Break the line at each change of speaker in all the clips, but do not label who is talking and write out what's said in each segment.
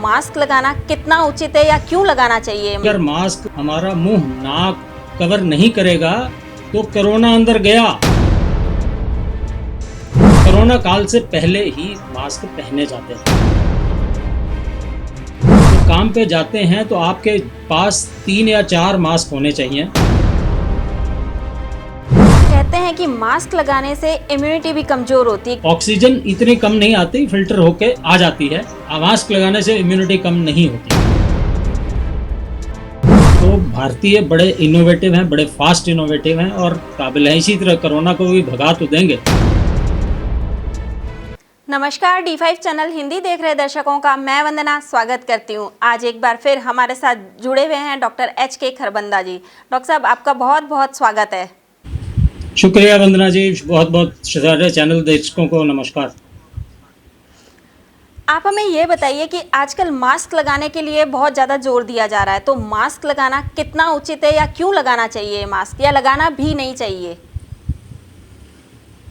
Mask लगाना कितना उचित है या क्यों लगाना चाहिए?
अगर मास्क हमारा मुंह नाक कवर नहीं करेगा तो कोरोना अंदर गया। कोरोना काल से पहले ही मास्क पहने जाते थे। तो काम पे जाते हैं तो आपके पास 3 या 4 मास्क होने चाहिए।
कहते हैं कि मास्क लगाने से इम्यूनिटी भी कमजोर होती है।
ऑक्सीजन इतनी कम नहीं आती, फिल्टर होके आ जाती है। मास्क लगाने से इम्यूनिटी कम नहीं होती। तो भारतीय बड़े इनोवेटिव हैं, बड़े फास्ट इनोवेटिव हैं और काबिल हैं। इसी तरह कोरोना को भी भगा तो देंगे।
नमस्कार, D5 चैनल हिंदी देख रहे दर्शकों का मैं वंदना स्वागत करती हूं। आज एक बार फिर हमारे साथ जुड़े हुए हैं डॉक्टर HK खरबंदा जी। डॉक्टर साहब, आपका बहुत बहुत स्वागत है।
शुक्रिया वंदना जी, बहुत बहुत सारे चैनल दर्शकों को नमस्कार।
आप हमें ये बताइए कि आजकल मास्क लगाने के लिए बहुत ज़्यादा जोर दिया जा रहा है, तो मास्क लगाना कितना उचित है या क्यों लगाना चाहिए मास्क, या लगाना भी नहीं चाहिए?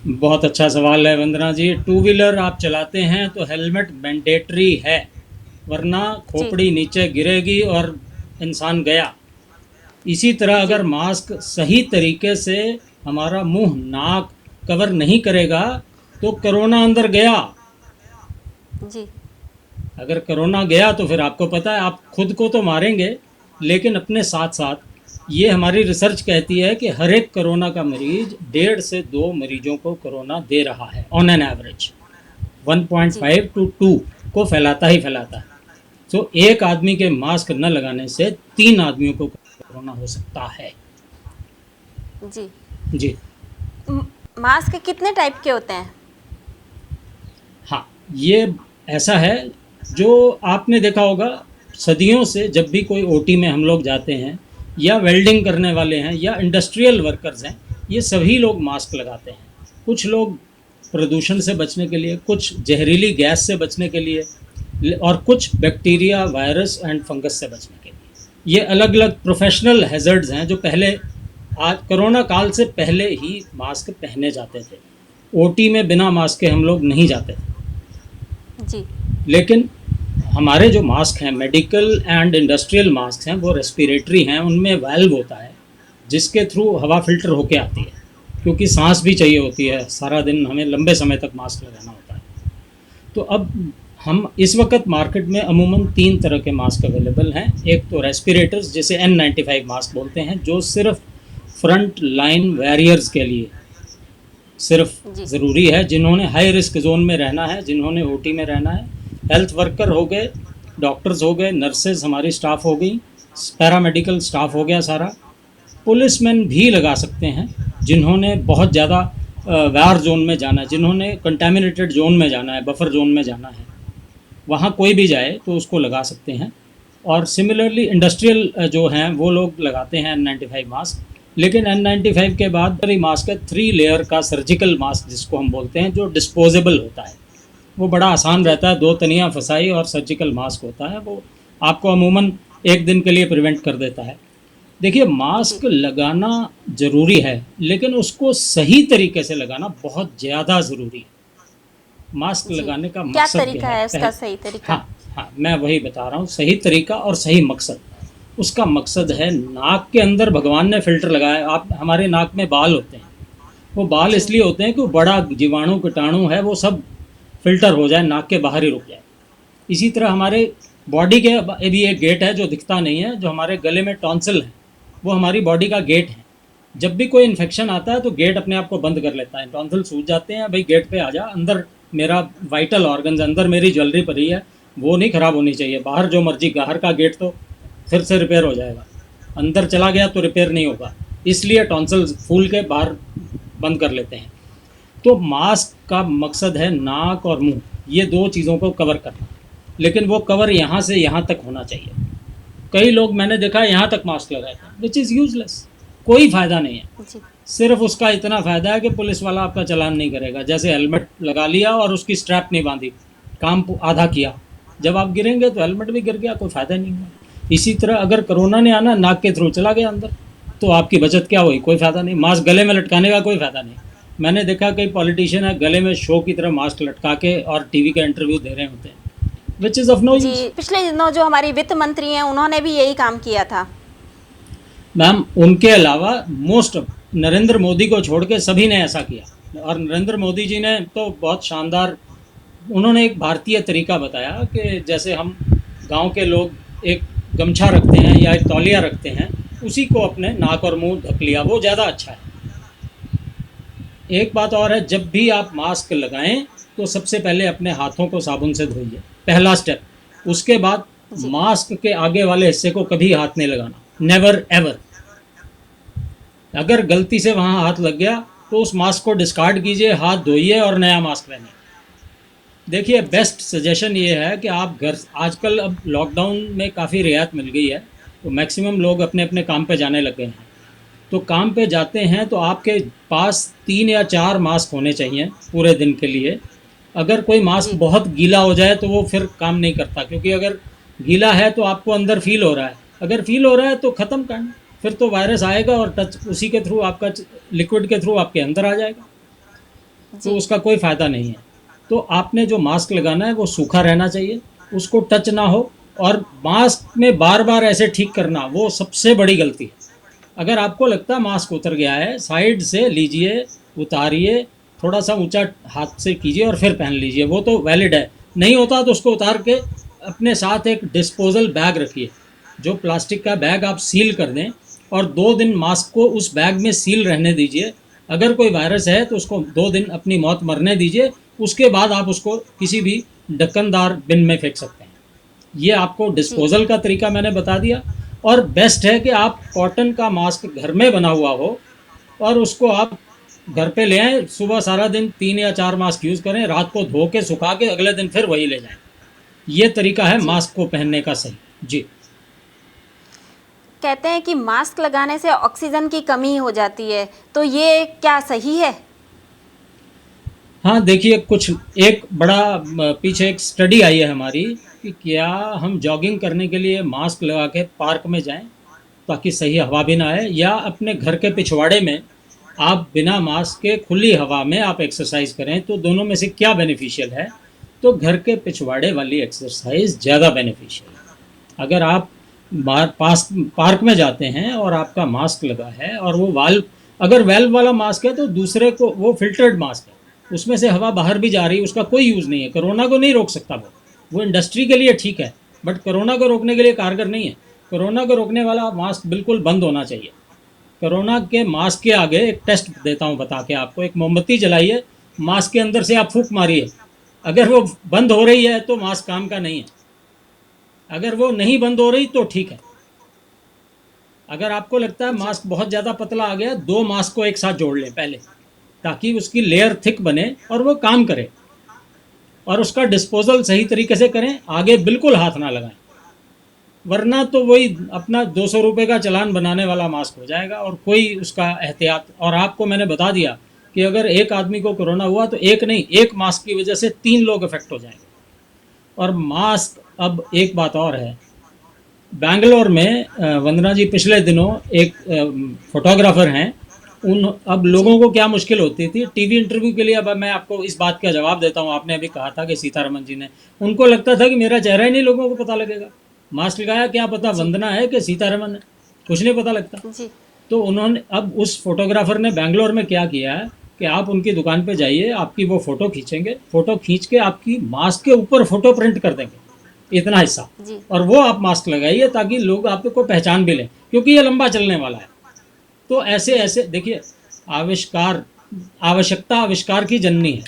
बहुत अच्छा सवाल है वंदना जी। 2 व्हीलर आप चलाते हैं तो हेलमेट मैंडेटरी है, वरना खोपड़ी नीचे गिरेगी और इंसान गया। इसी तरह अगर मास्क सही तरीके से हमारा मुंह नाक कवर नहीं करेगा तो कोरोना अंदर गया।
जी।
अगर कोरोना गया तो फिर आपको पता है आप खुद को तो मारेंगे, लेकिन अपने साथ साथ ये हमारी रिसर्च कहती है कि हर एक कोरोना का मरीज 1.5 से 2 मरीजों को कोरोना दे रहा है ऑन एन एवरेज। 1.5 to 2 को फैलाता ही फैलाता है। तो एक आदमी के मास्क न लगाने से 3 आदमियों को कोरोना हो सकता है।
जी
जी।
मास्क कितने टाइप के होते हैं?
हाँ, ये ऐसा है जो आपने देखा होगा सदियों से, जब भी कोई ओटी में हम लोग जाते हैं या वेल्डिंग करने वाले हैं या इंडस्ट्रियल वर्कर्स हैं, ये सभी लोग मास्क लगाते हैं। कुछ लोग प्रदूषण से बचने के लिए, कुछ जहरीली गैस से बचने के लिए और कुछ बैक्टीरिया, वायरस एंड फंगस से बचने के लिए। ये अलग अलग प्रोफेशनल हैज़र्ड्स हैं जो पहले आज कोरोना काल से पहले ही मास्क पहने जाते थे। ओटी में बिना मास्क के हम लोग नहीं जाते थे।
जी।
लेकिन हमारे जो मास्क हैं, मेडिकल एंड इंडस्ट्रियल मास्क हैं, वो रेस्पिरेटरी हैं। उनमें वाल्व होता है जिसके थ्रू हवा फिल्टर होके आती है, क्योंकि सांस भी चाहिए होती है। सारा दिन हमें लंबे समय तक मास्क लगाना होता है। तो अब हम इस वक्त मार्केट में अमूमन 3 तरह के मास्क अवेलेबल हैं। एक तो रेस्पिरेटर्स, जिसे N95 मास्क बोलते हैं, जो सिर्फ फ्रंट लाइन वॉरियर्स के लिए सिर्फ ज़रूरी है, जिन्होंने हाई रिस्क जोन में रहना है, जिन्होंने ओटी में रहना है। हेल्थ वर्कर हो गए, डॉक्टर्स हो गए, नर्सेज हमारी स्टाफ हो गई, पैरामेडिकल स्टाफ हो गया सारा। पुलिसमैन भी लगा सकते हैं जिन्होंने बहुत ज़्यादा वार जोन में जाना है, जिन्होंने कंटामिनेटेड जोन में जाना है, बफर जोन में जाना है, वहाँ कोई भी जाए तो उसको लगा सकते हैं। और सिमिलरली इंडस्ट्रियल जो हैं वो लोग लगाते हैं N95 मास्क। लेकिन N95 के बाद मास्क है 3 लेयर का सर्जिकल मास्क, जिसको हम बोलते हैं, जो डिस्पोजेबल होता है। वो बड़ा आसान रहता है, 2 तनियाँ फसाई और सर्जिकल मास्क होता है। वो आपको अमूमन 1 दिन के लिए प्रिवेंट कर देता है। देखिए, मास्क लगाना ज़रूरी है, लेकिन उसको सही तरीके से लगाना बहुत ज़्यादा ज़रूरी है। मास्क लगाने का
क्या
मकसद
तरीका है उसका? सही तरीका?
हाँ, मैं वही बता रहा हूँ, सही तरीका और सही मकसद। उसका मकसद है, नाक के अंदर भगवान ने फ़िल्टर लगाया। आप हमारे नाक में बाल होते हैं, वो बाल इसलिए होते हैं कि बड़ा जीवाणु कीटाणु है वो सब फिल्टर हो जाए, नाक के बाहर ही रुक जाए। इसी तरह हमारे बॉडी के भी एक गेट है जो दिखता नहीं है, जो हमारे गले में टॉन्सिल है, वो हमारी बॉडी का गेट है। जब भी कोई इन्फेक्शन आता है तो गेट अपने आप को बंद कर लेता है, टॉन्सिल सूज जाते हैं, भाई गेट पे आ जा, अंदर मेरा वाइटल ऑर्गन्स, अंदर मेरी ज्वेलरी पड़ी है, वो नहीं ख़राब होनी चाहिए। बाहर जो मर्जी, बाहर का गेट तो फिर से रिपेयर हो जाएगा, अंदर चला गया तो रिपेयर नहीं होगा, इसलिए टॉन्सिल फूल के बाहर बंद कर लेते हैं। तो मास्क का मकसद है नाक और मुंह, ये 2 चीज़ों को कवर करना, लेकिन वो कवर यहाँ से यहाँ तक होना चाहिए। कई लोग मैंने देखा है यहाँ तक मास्क लगाए थे, विच इज़ यूजलेस, कोई फ़ायदा नहीं है। सिर्फ उसका इतना फ़ायदा है कि पुलिस वाला आपका चालान नहीं करेगा। जैसे हेलमेट लगा लिया और उसकी स्ट्रैप नहीं बांधी, काम आधा किया, जब आप गिरेंगे तो हेलमेट भी गिर गया, कोई फ़ायदा नहीं हुआ। इसी तरह अगर कोरोना ने आना, नाक के थ्रू चला गया अंदर, तो आपकी बचत क्या हुई? कोई फ़ायदा नहीं। मास्क गले में लटकाने का कोई फ़ायदा नहीं। मैंने देखा कई पॉलिटिशियन है गले में शो की तरह मास्क लटका के और टीवी का इंटरव्यू दे रहे होते हैं, विच इज़ ऑफ नो
जी,
यूज।
पिछले दिनों जो हमारी वित्त मंत्री हैं उन्होंने भी यही काम किया था।
मैम उनके अलावा मोस्ट नरेंद्र मोदी को छोड़ के सभी ने ऐसा किया, और नरेंद्र मोदी जी ने तो बहुत शानदार, उन्होंने एक भारतीय तरीका बताया कि जैसे हम गांव के लोग एक गमछा रखते हैं या एक तौलिया रखते हैं, उसी को अपने नाक और मुंह ढक लिया, वो ज़्यादा अच्छा है। एक बात और है, जब भी आप मास्क लगाएं तो सबसे पहले अपने हाथों को साबुन से धोइए, पहला स्टेप। उसके बाद
जी
मास्क के आगे वाले हिस्से को कभी हाथ नहीं लगाना, नेवर एवर। अगर गलती से वहाँ हाथ लग गया तो उस मास्क को डिस्कार्ड कीजिए, हाथ धोइए और नया मास्क पहनिए। देखिए, बेस्ट सजेशन ये है कि आप घर, आजकल अब लॉकडाउन में काफ़ी रियायत मिल गई है, तो मैक्सिमम लोग अपने अपने काम पे जाने लगे हैं। तो काम पे जाते हैं तो आपके पास 3 या 4 मास्क होने चाहिए पूरे दिन के लिए। अगर कोई मास्क
जी
बहुत गीला हो जाए तो वो फिर काम नहीं करता, क्योंकि अगर गीला है तो आपको अंदर फील हो रहा है, अगर फील हो रहा है तो ख़त्म करना, फिर तो वायरस आएगा और टच उसी के थ्रू, आपका लिक्विड के थ्रू आपके अंदर आ जाएगा, तो
जी
उसका कोई फ़ायदा नहीं है। तो आपने जो मास्क लगाना है वो सूखा रहना चाहिए, उसको टच ना हो, और मास्क में बार बार ऐसे ठीक करना वो सबसे बड़ी गलती है। अगर आपको लगता है मास्क उतर गया है, साइड से लीजिए, उतारिए, थोड़ा सा ऊंचा हाथ से कीजिए और फिर पहन लीजिए, वो तो वैलिड है। नहीं होता तो उसको उतार के अपने साथ एक डिस्पोजल बैग रखिए, जो प्लास्टिक का बैग आप सील कर दें, और 2 दिन मास्क को उस बैग में सील रहने दीजिए। अगर कोई वायरस है तो उसको 2 दिन अपनी मौत मरने दीजिए, उसके बाद आप उसको किसी भी ढक्कनदार बिन में फेंक सकते हैं। ये आपको
जी
डिस्पोजल का तरीका मैंने बता दिया। और बेस्ट है कि आप कॉटन का मास्क घर में बना हुआ हो और उसको आप घर पे ले आएँ, सुबह सारा दिन 3 या 4 मास्क यूज़ करें, रात को धो के सुखा के अगले दिन फिर वही ले जाएं। ये तरीका है
जी
मास्क को पहनने का सही। जी
कहते हैं कि मास्क लगाने से ऑक्सीजन की कमी हो जाती है, तो ये क्या सही है?
हाँ, देखिए, कुछ एक बड़ा पीछे एक स्टडी आई है हमारी कि क्या हम जॉगिंग करने के लिए मास्क लगा के पार्क में जाएं ताकि सही हवा भी ना आए, या अपने घर के पिछवाड़े में आप बिना मास्क के खुली हवा में आप एक्सरसाइज करें, तो दोनों में से क्या बेनिफिशियल है? तो घर के पिछवाड़े वाली एक्सरसाइज ज़्यादा बेनिफिशियल है। अगर आप पार्क में जाते हैं और आपका मास्क लगा है और वो वाल्व, अगर वेल्व वाला मास्क है तो दूसरे को, वो फिल्टर्ड मास्क है, उसमें से हवा बाहर भी जा रही है, उसका कोई यूज़ नहीं है, कोरोना को नहीं रोक सकता वो इंडस्ट्री के लिए ठीक है, बट कोरोना को रोकने के लिए कारगर नहीं है। कोरोना को रोकने वाला मास्क बिल्कुल बंद होना चाहिए। कोरोना के मास्क के आगे एक टेस्ट देता हूँ बता के आपको, एक मोमबत्ती जलाइए, मास्क के अंदर से आप फूंक मारिए, अगर वो बंद हो रही है तो मास्क काम का नहीं है, अगर वो नहीं बंद हो रही तो ठीक है। अगर आपको लगता है मास्क बहुत ज़्यादा पतला आ गया, 2 मास्क को एक साथ जोड़ लें पहले, ताकि उसकी लेयर थिक बने और वो काम करे, और उसका डिस्पोजल सही तरीके से करें, आगे बिल्कुल हाथ ना लगाएं, वरना तो वही अपना 200 रुपये का चालान बनाने वाला मास्क हो जाएगा और कोई उसका एहतियात। और आपको मैंने बता दिया कि अगर एक आदमी को कोरोना हुआ तो एक नहीं, एक मास्क की वजह से 3 लोग इफेक्ट हो जाएंगे। और मास्क, अब एक बात और है, बैंगलोर में वंदना जी पिछले दिनों एक फोटोग्राफर हैं, उन, अब
जी
लोगों को क्या मुश्किल होती थी टीवी इंटरव्यू के लिए, अब मैं आपको इस बात का जवाब देता हूँ। आपने अभी कहा था कि सीतारमन जी ने, उनको लगता था कि मेरा चेहरा ही नहीं लोगों को पता लगेगा, मास्क लगाया क्या पता
जी
वंदना है कि सीतारमन है, कुछ नहीं पता लगता।
जी
तो उन्होंने, अब उस फोटोग्राफर ने बैंगलोर में क्या किया है कि आप उनकी दुकान पे जाइए, आपकी वो फ़ोटो खींचेंगे, फ़ोटो खींच के आपकी मास्क के ऊपर फ़ोटो प्रिंट कर देंगे, इतना हिस्सा,
जी
और वो आप मास्क लगाइए ताकि लोग आपको पहचान भी लें, क्योंकि ये लंबा चलने वाला है। तो ऐसे
जी
ऐसे देखिए, आविष्कार, आवश्यकता आविष्कार की जननी है,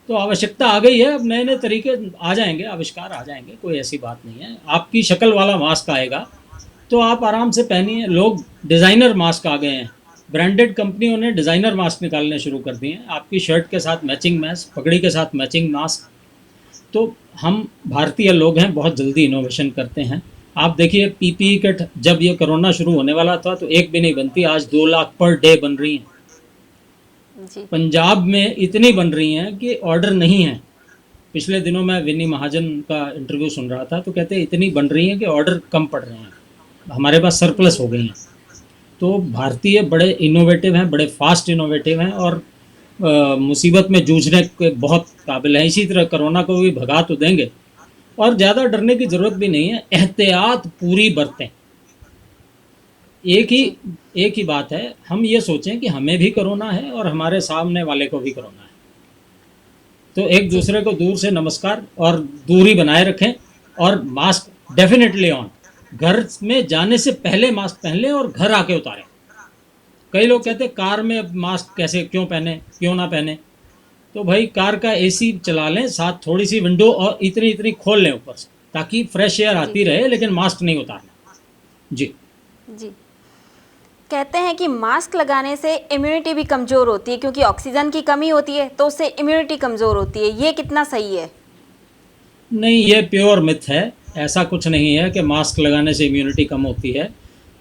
तो आवश्यकता आ गई है, अब नए नए तरीके आ जाएंगे, आविष्कार आ जाएंगे, कोई ऐसी बात नहीं है। आपकी शक्ल वाला मास्क आएगा तो आप आराम से पहनिए। लोग डिज़ाइनर मास्क आ गए हैं, ब्रांडेड कंपनियों ने डिज़ाइनर मास्क निकालने शुरू कर दिए हैं, आपकी शर्ट के साथ मैचिंग मास्क, पगड़ी के साथ मैचिंग मास्क। तो हम भारतीय लोग हैं, बहुत जल्दी इनोवेशन करते हैं। आप देखिए, पीपीई किट जब ये कोरोना शुरू होने वाला था तो एक भी नहीं बनती, आज 2 लाख पर डे बन रही हैं।
जी
पंजाब में इतनी बन रही हैं कि ऑर्डर नहीं है। पिछले दिनों मैं विनी महाजन का इंटरव्यू सुन रहा था, तो कहते हैं इतनी बन रही हैं कि ऑर्डर कम पड़ रहे हैं, हमारे पास सरप्लस
जी
हो गई हैं। तो भारतीय बड़े इनोवेटिव हैं, बड़े फास्ट इनोवेटिव हैं, और मुसीबत में जूझने के बहुत काबिल हैं। इसी तरह कोरोना को भी भगा तो देंगे, और ज़्यादा डरने की ज़रूरत भी नहीं है, एहतियात पूरी बरतें। एक ही
जी
एक ही बात है, हम ये सोचें कि हमें भी कोरोना है और हमारे सामने वाले को भी कोरोना है, तो एक
जी
दूसरे को दूर से नमस्कार और दूरी बनाए रखें, और मास्क डेफिनेटली ऑन। घर में जाने से पहले मास्क पहन लें और घर आके उतारें। कई लोग
जी
कहते हैं कार में अब मास्क कैसे, क्यों पहने, क्यों ना पहने। तो भाई कार का एसी चला लें, साथ थोड़ी सी विंडो और इतनी इतनी खोल लें ऊपर से, ताकि फ्रेश एयर
जी
आती रहे, लेकिन मास्क नहीं उतारना। जी।
जी कहते हैं कि मास्क लगाने से इम्यूनिटी भी कमज़ोर होती है, क्योंकि ऑक्सीजन की कमी होती है तो उससे इम्यूनिटी कमज़ोर होती है। ये कितना सही है?
नहीं, ये प्योर मिथ है। ऐसा कुछ नहीं है कि मास्क लगाने से इम्यूनिटी कम होती है।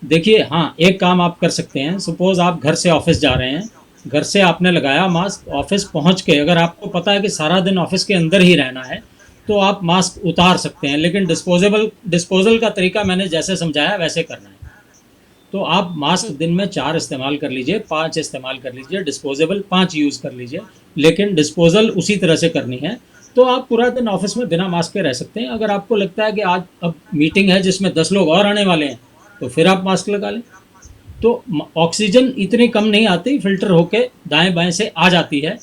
देखिए, हाँ, एक काम आप कर सकते हैं। सपोज़ आप घर से ऑफ़िस जा रहे हैं, घर से आपने लगाया मास्क, ऑफ़िस पहुँच के अगर आपको पता है कि सारा दिन ऑफ़िस के अंदर ही रहना है, तो आप मास्क उतार सकते हैं, लेकिन डिस्पोज़ल का तरीका मैंने जैसे समझाया वैसे करना है। तो आप मास्क
जी
दिन में 4 इस्तेमाल कर लीजिए, 5 इस्तेमाल कर लीजिए, डिस्पोजेबल 5 यूज़ कर लीजिए, लेकिन डिस्पोजल उसी तरह से करनी है। तो आप पूरा दिन ऑफिस में बिना मास्क के रह सकते हैं। अगर आपको लगता है कि आज अब मीटिंग है जिसमें 10 लोग और आने वाले हैं, तो फिर आप मास्क लगा लें। तो ऑक्सीजन इतनी कम नहीं आती, फिल्टर होके दाएं बाएं से आ जाती है।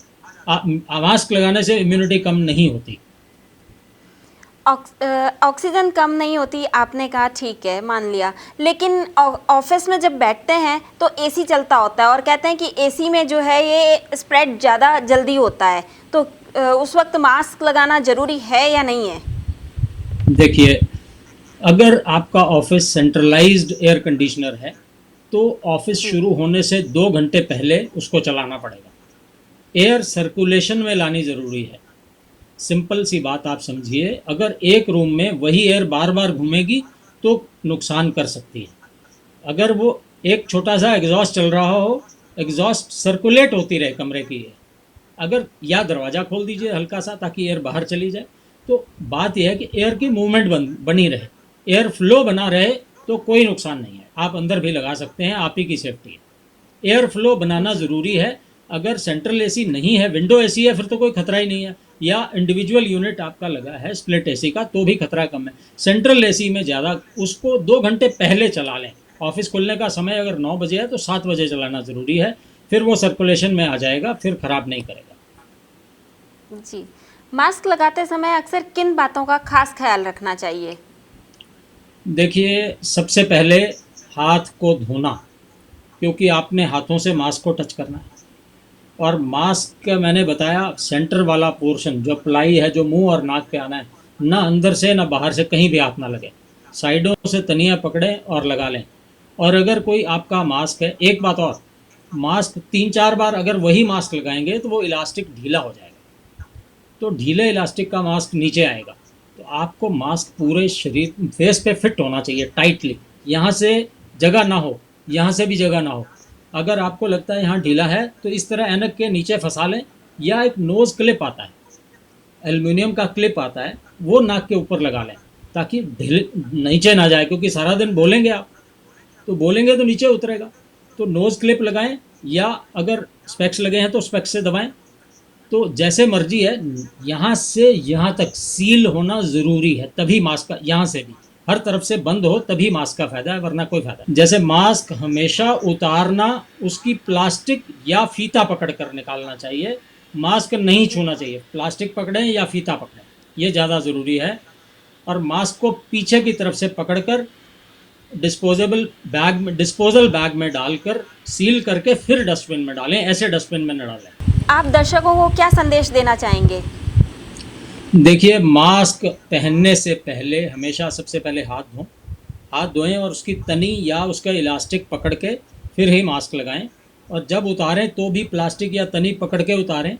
मास्क लगाने से इम्यूनिटी कम नहीं होती।
ऑक्सीजन कम नहीं होती, आपने कहा, ठीक है, मान लिया। लेकिन ऑफिस में जब बैठते हैं तो एसी चलता होता है और कहते हैं कि एसी में जो है ये स्प्रेड ज़्यादा जल्दी होता है, तो उस वक्त मास्क लगाना ज़रूरी है या नहीं है?
देखिए, अगर आपका ऑफिस सेंट्रलाइज्ड एयर कंडीशनर है, तो ऑफिस
जी
शुरू होने से 2 घंटे पहले उसको चलाना पड़ेगा। एयर सर्कुलेशन में लानी ज़रूरी है। सिंपल सी बात आप समझिए, अगर एक रूम में वही एयर बार बार घूमेगी तो नुकसान कर सकती है। अगर वो एक छोटा सा एग्जॉस्ट चल रहा हो, एग्जॉस्ट सर्कुलेट होती रहे कमरे की एयर, अगर या दरवाज़ा खोल दीजिए हल्का सा ताकि एयर बाहर चली जाए। तो बात यह है कि एयर की मूवमेंट बनी रहे, एयर फ्लो बना रहे, तो कोई नुकसान नहीं है। आप अंदर भी लगा सकते हैं, आप ही की सेफ्टी है। एयर फ्लो बनाना
जी
ज़रूरी है। अगर सेंट्रल एसी नहीं है, विंडो एसी है, फिर तो कोई खतरा ही नहीं है। या इंडिविजुअल यूनिट आपका लगा है स्प्लिट एसी का, तो भी खतरा कम है। सेंट्रल एसी में ज़्यादा, उसको 2 घंटे पहले चला लें। ऑफिस खुलने का समय अगर 9 बजे है तो 7 बजे चलाना ज़रूरी है, फिर वो सर्कुलेशन में आ जाएगा, फिर ख़राब नहीं करेगा।
जी मास्क लगाते समय अक्सर किन बातों का खास ख्याल रखना चाहिए?
देखिए, सबसे पहले हाथ को धोना, क्योंकि आपने हाथों से मास्क को टच करना है। और मास्क का मैंने बताया, सेंटर वाला पोर्शन जो प्लाई है, जो मुंह और नाक पे आना है, ना अंदर से ना बाहर से कहीं भी हाथ ना लगे। साइडों से तनिया पकड़ें और लगा लें। और अगर कोई आपका मास्क है, एक बात और, मास्क 3-4 बार अगर वही मास्क लगाएंगे तो वो इलास्टिक ढीला हो जाएगा, तो ढीले इलास्टिक का मास्क नीचे आएगा। तो आपको मास्क पूरे शरीर, फेस पे फिट होना चाहिए टाइटली, यहाँ से जगह ना हो, यहाँ से भी जगह ना हो। अगर आपको लगता है यहाँ ढीला है तो इस तरह ऐनक के नीचे फंसा लें, या एक नोज़ क्लिप आता है, एल्युमिनियम का क्लिप आता है, वो नाक के ऊपर लगा लें, ताकि ढीले नीचे ना जाए, क्योंकि सारा दिन बोलेंगे आप, तो बोलेंगे तो नीचे उतरेगा। तो नोज़ क्लिप लगाएं, या अगर स्पेक्स लगे हैं तो स्पेक्स से दबाएं। तो जैसे मर्जी है, यहाँ से यहाँ तक सील होना ज़रूरी है, तभी मास्क का, यहाँ से भी हर तरफ से बंद हो तभी मास्क का फ़ायदा है, वरना कोई फ़ायदा नहीं। जैसे मास्क हमेशा उतारना, उसकी प्लास्टिक या फीता पकड़ कर निकालना चाहिए, मास्क नहीं
जी
छूना चाहिए। प्लास्टिक पकड़ें या फीता पकड़ें, ये ज़्यादा ज़रूरी है। और मास्क को पीछे की तरफ से पकड़कर डिस्पोजल बैग में डालकर सील करके फिर डस्टबिन में डालें, ऐसे डस्टबिन में न डालें।
आप दर्शकों को क्या संदेश देना चाहेंगे?
देखिए, मास्क पहनने से पहले हमेशा सबसे पहले हाथ धोएं और उसकी तनी या उसका इलास्टिक पकड़ के फिर ही मास्क लगाएं। और जब उतारें तो भी प्लास्टिक या तनी पकड़ के उतारें,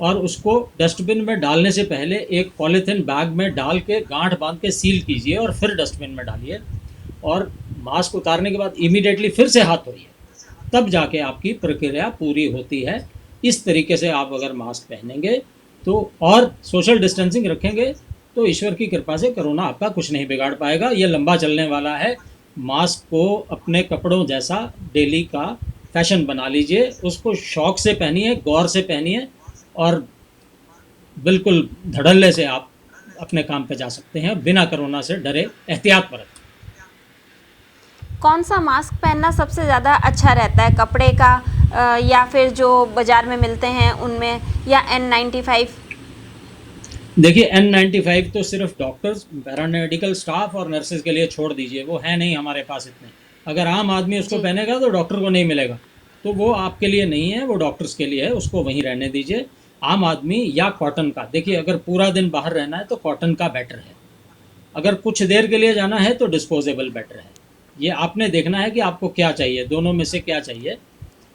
और उसको डस्टबिन में डालने से पहले एक पॉलीथीन बैग में डाल के गांठ बांध के सील कीजिए और फिर डस्टबिन में डालिए। और मास्क उतारने के बाद इमीडिएटली फिर से हाथ धोइए, तब जाके आपकी प्रक्रिया पूरी होती है। इस तरीके से आप अगर मास्क पहनेंगे तो, और सोशल डिस्टेंसिंग रखेंगे, तो ईश्वर की कृपा से कोरोना आपका कुछ नहीं बिगाड़ पाएगा। ये लंबा चलने वाला है। मास्क को अपने कपड़ों जैसा डेली का फैशन बना लीजिए, उसको शौक से पहनिए, गौर से पहनिए, और बिल्कुल धड़ल्ले से आप अपने काम पे जा सकते हैं बिना कोरोना से डरे, एहतियात बरतें।
कौन सा मास्क पहनना सबसे ज़्यादा अच्छा रहता है, कपड़े का या फिर जो बाज़ार में मिलते हैं उनमें, या N95?
देखिए N95 तो सिर्फ डॉक्टर्स, पैरामेडिकल स्टाफ और नर्सेज के लिए छोड़ दीजिए, वो है नहीं हमारे पास इतने। अगर आम आदमी उसको
जी।
पहनेगा तो डॉक्टर को नहीं मिलेगा, तो वो आपके लिए नहीं है, वो डॉक्टर्स के लिए है, उसको वहीं रहने दीजिए। आम आदमी या कॉटन का, देखिए अगर पूरा दिन बाहर रहना है तो कॉटन का बेटर है, अगर कुछ देर के लिए जाना है तो डिस्पोजेबल बेटर है। ये आपने देखना है कि आपको क्या चाहिए, दोनों में से क्या चाहिए।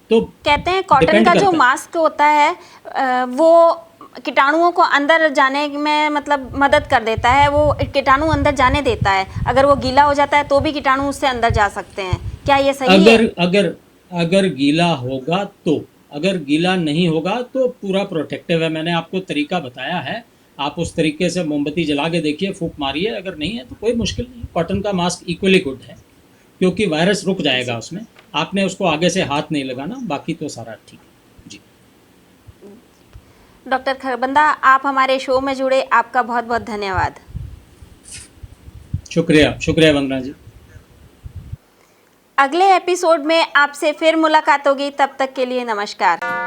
तो
कहते हैं कॉटन
डिपेंड
का जो
करता है।
मास्क होता है वो कीटाणुओं को अंदर जाने में मतलब मदद कर देता है, वो कीटाणु अंदर जाने देता है। अगर वो गीला हो जाता है तो भी कीटाणु उससे अंदर जा सकते हैं, क्या ये सही है?
अगर अगर अगर गीला होगा तो, अगर गीला नहीं होगा तो पूरा प्रोटेक्टिव है। मैंने आपको तरीका बताया है, आप उस तरीके से मोमबत्ती जला के देखिए, फूंक मारिए, अगर नहीं है तो कोई मुश्किल नहीं। कॉटन का मास्क इक्वली गुड है, क्योंकि वायरस रुक जाएगा उसमें, आपने उसको आगे से हाथ नहीं लगाना, बाकी तो सारा ठीक है जी।
डॉक्टर खरबंदा, आप हमारे शो में जुड़े, आपका बहुत बहुत धन्यवाद।
शुक्रिया शुक्रिया वंदना जी।
अगले एपिसोड में आपसे फिर मुलाकात होगी, तब तक के लिए नमस्कार।